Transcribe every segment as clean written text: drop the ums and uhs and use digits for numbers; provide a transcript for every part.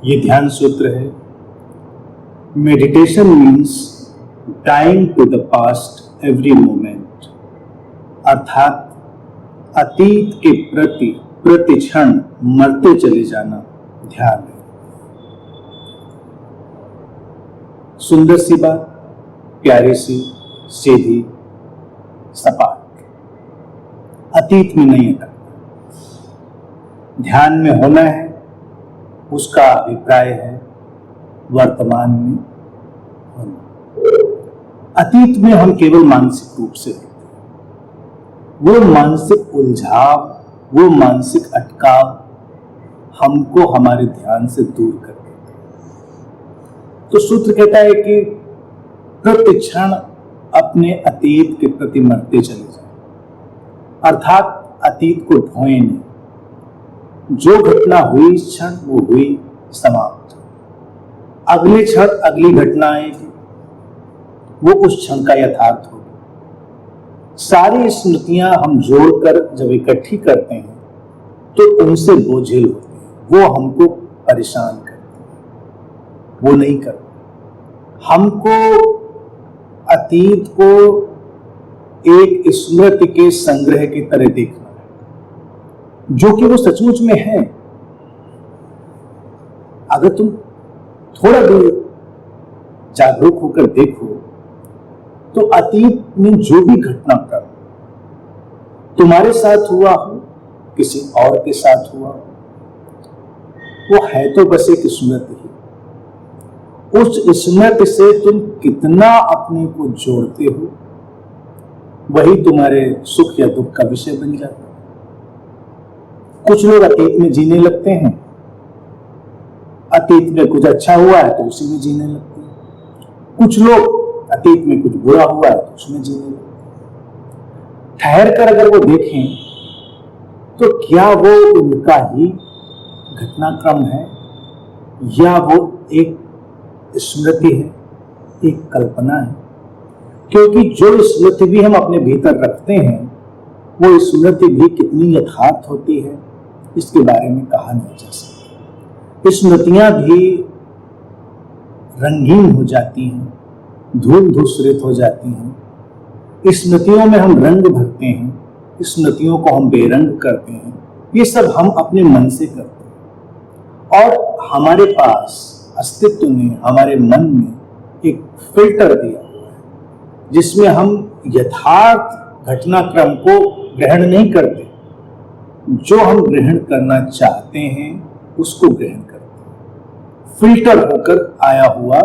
ये ध्यान सूत्र है। Meditation means dying to the past every moment, अर्थात अतीत के प्रति प्रति क्षण मरते चले जाना ध्यान है। सुंदर सी बात, प्यारी सी, सीधी, सपाट, अतीत में नहीं अटकना, ध्यान में होना है। उसका अभिप्राय है वर्तमान में होना। अतीत में हम केवल मानसिक रूप से रहते हैं। वो मानसिक उलझाव, वो मानसिक अटकाव हमको हमारे ध्यान से दूर कर देते हैं। तो सूत्र कहता है कि प्रति क्षण अपने अतीत के प्रति मरते चले जाएं, अर्थात अतीत को ढोएं नहीं। जो घटना हुई इस क्षण वो हुई, समाप्त। अगले क्षण अगली घटना आएगी, वो उस क्षण का यथार्थ होगा। सारी स्मृतियां हम जोड़कर जब इकट्ठी करते हैं तो उनसे बोझिल होते हैं, वो हमको परेशान करते हैं, वो नहीं करते। हमको अतीत को एक स्मृति के संग्रह की तरह देखना, जो कि वो सचमुच में है। अगर तुम थोड़ा भी जागरूक होकर देखो तो अतीत में जो भी घटनाक्रम तुम्हारे साथ हुआ हो, किसी और के साथ हुआ हो, वो है तो बस एक स्मृति ही। उस स्मृति से तुम कितना अपने को जोड़ते हो, वही तुम्हारे सुख या दुख का विषय बन जाता है। कुछ लोग अतीत में जीने लगते हैं, अतीत में कुछ अच्छा हुआ है तो उसी में जीने लगते हैं। कुछ लोग अतीत में कुछ बुरा हुआ है तो उसमें जीने लगते हैं। ठहर कर अगर वो देखें तो क्या वो उनका ही घटनाक्रम है या वो एक स्मृति है, एक कल्पना है? क्योंकि जो स्मृति भी हम अपने भीतर रखते हैं वो स्मृति भी कितनी यथार्थ होती है इसके बारे में कहा नहीं जा सकता। स्मृतियां भी रंगीन हो जाती हैं, धूल धूसरित हो जाती हैं। स्मृतियों में हम रंग भरते हैं, स्मृतियों को हम बेरंग करते हैं। ये सब हम अपने मन से करते हैं और हमारे पास अस्तित्व ने, हमारे मन में एक फिल्टर दिया हुआ है जिसमें हम यथार्थ घटनाक्रम को ग्रहण नहीं करते, जो हम ग्रहण करना चाहते हैं उसको ग्रहण करते हैं। फिल्टर होकर आया हुआ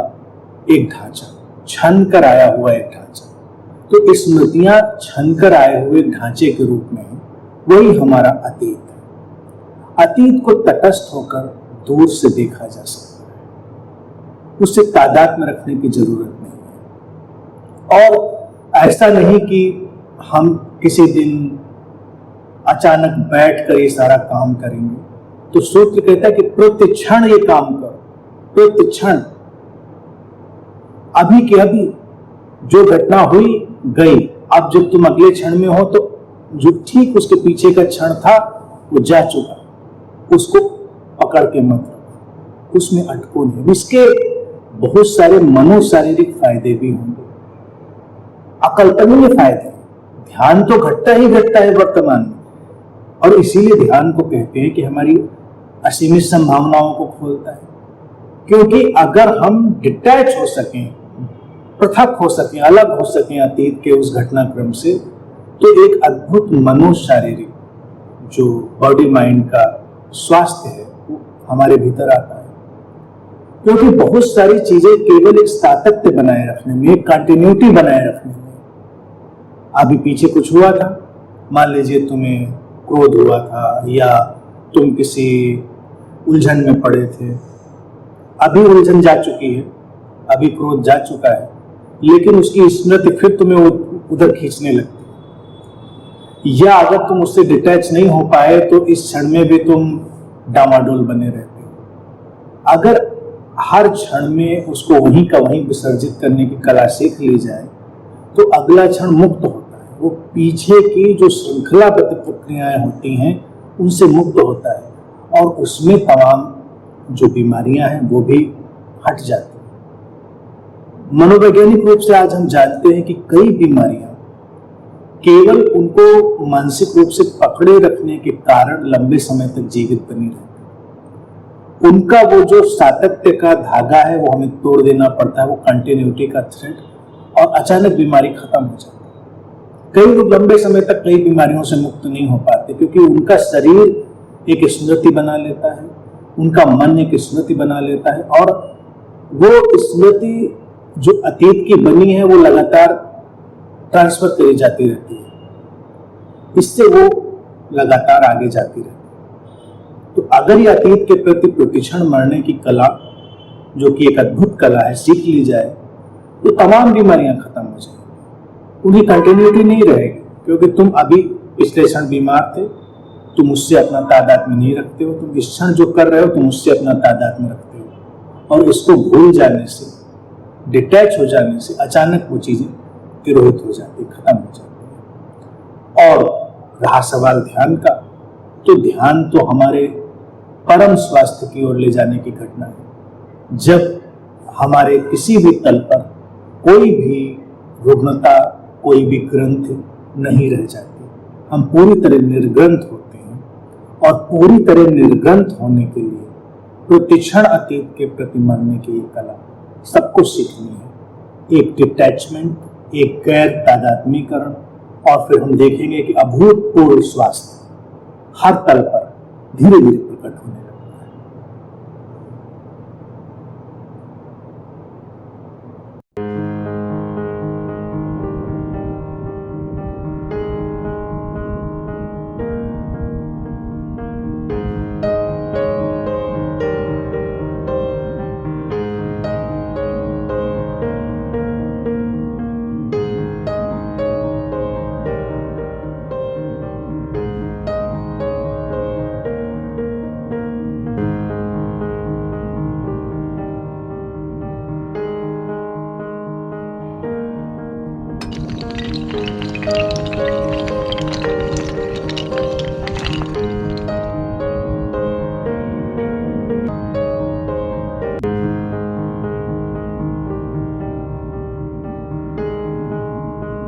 एक ढांचा, छन कर आया हुआ एक ढांचा। तो स्मृतियां छन कर आए हुए ढांचे के रूप में वही हमारा अतीत है। अतीत को तटस्थ होकर दूर से देखा जा सकता है, उससे तादाद में रखने की जरूरत नहीं है। और ऐसा नहीं कि हम किसी दिन अचानक बैठकर ये सारा काम करेंगे। तो सूत्र कहता है कि प्रति क्षण ये काम करो, प्रति क्षण, अभी के अभी जो घटना हुई गई। अब जब तुम अगले क्षण में हो तो जो ठीक उसके पीछे का क्षण था वो जा चुका, उसको पकड़ के मत रखो, उसमें अटको नहीं। इसके बहुत सारे मनोशारीरिक फायदे भी होंगे, अकल्पनीय फायदे। ध्यान तो घटता ही घटता है वर्तमान में, और इसीलिए ध्यान को कहते हैं कि हमारी असीमित संभावनाओं को खोलता है। क्योंकि अगर हम डिटैच हो सकें, पृथक हो सकें, अलग हो सकें अतीत के उस घटनाक्रम से, तो एक अद्भुत मनोशारीरिक जो बॉडी माइंड का स्वास्थ्य है वो हमारे भीतर आता है। क्योंकि बहुत सारी चीजें केवल एक सातत्य बनाए रखने में, एक कंटिन्यूटी बनाए रखने में। अभी पीछे कुछ हुआ था, मान लीजिए तुम्हें क्रोध हुआ था या तुम किसी उलझन में पड़े थे, अभी उलझन जा चुकी है, अभी क्रोध जा चुका है, लेकिन उसकी स्मृति फिर तुम्हें उधर खींचने लगती। या अगर तुम उससे डिटैच नहीं हो पाए तो इस क्षण में भी तुम डामाडोल बने रहते हो। अगर हर क्षण में उसको वहीं का वहीं विसर्जित करने की कला सीख ली जाए तो अगला क्षण मुक्त होता है। वो पीछे की जो श्रृंखलाबद्ध प्रक्रियाएं होती हैं उनसे मुक्त होता है और उसमें तमाम जो बीमारियां हैं वो भी हट जाती हैं। मनोवैज्ञानिक रूप से आज हम जानते हैं कि कई बीमारियां केवल उनको मानसिक रूप से पकड़े रखने के कारण लंबे समय तक जीवित बनी रहती। उनका वो जो सातत्य का धागा है वो हमें तोड़ देना पड़ता है, वो कंटिन्यूटी का थ्रेड, और अचानक बीमारी खत्म हो जाती है। कई लोग लंबे समय तक कई बीमारियों से मुक्त नहीं हो पाते क्योंकि उनका शरीर एक स्मृति बना लेता है, उनका मन एक स्मृति बना लेता है, और वो स्मृति जो अतीत की बनी है वो लगातार ट्रांसफर करी जाती रहती है, इससे वो लगातार आगे जाती रहती है। तो अगर ये अतीत के प्रति प्रतिक्षण मरने की कला, जो कि एक अद्भुत कला है, सीख ली जाए तो तमाम बीमारियां खत्म हो जाएंगी, उनकी कंटिन्यूटी नहीं रहेगी। क्योंकि तुम अभी पिछले क्षण बीमार थे, तुम उससे अपना तादात्म्य नहीं रखते हो, तुम इस क्षण जो कर रहे हो तुम उससे अपना तादात्म्य रखते हो, और इसको भूल जाने से, डिटैच हो जाने से अचानक वो चीजें तिरोहित हो जाती, खत्म हो जाती है। और रहा सवाल ध्यान का, तो ध्यान तो हमारे परम स्वास्थ्य की ओर ले जाने की घटना है। जब हमारे किसी भी तल पर कोई भी रुग्णता, कोई भी ग्रंथि नहीं रह जाती, हम पूरी तरह निर्ग्रंथ होते हैं, और पूरी तरह निर्ग्रंथ होने के लिए प्रतिक्षण अतीत के प्रति मरने की ये कला सबको सीखनी है। एक डिटैचमेंट, एक गैर तादात्मीकरण, और फिर हम देखेंगे कि अभूतपूर्व स्वास्थ्य हर तल पर धीरे धीरे प्रकट होने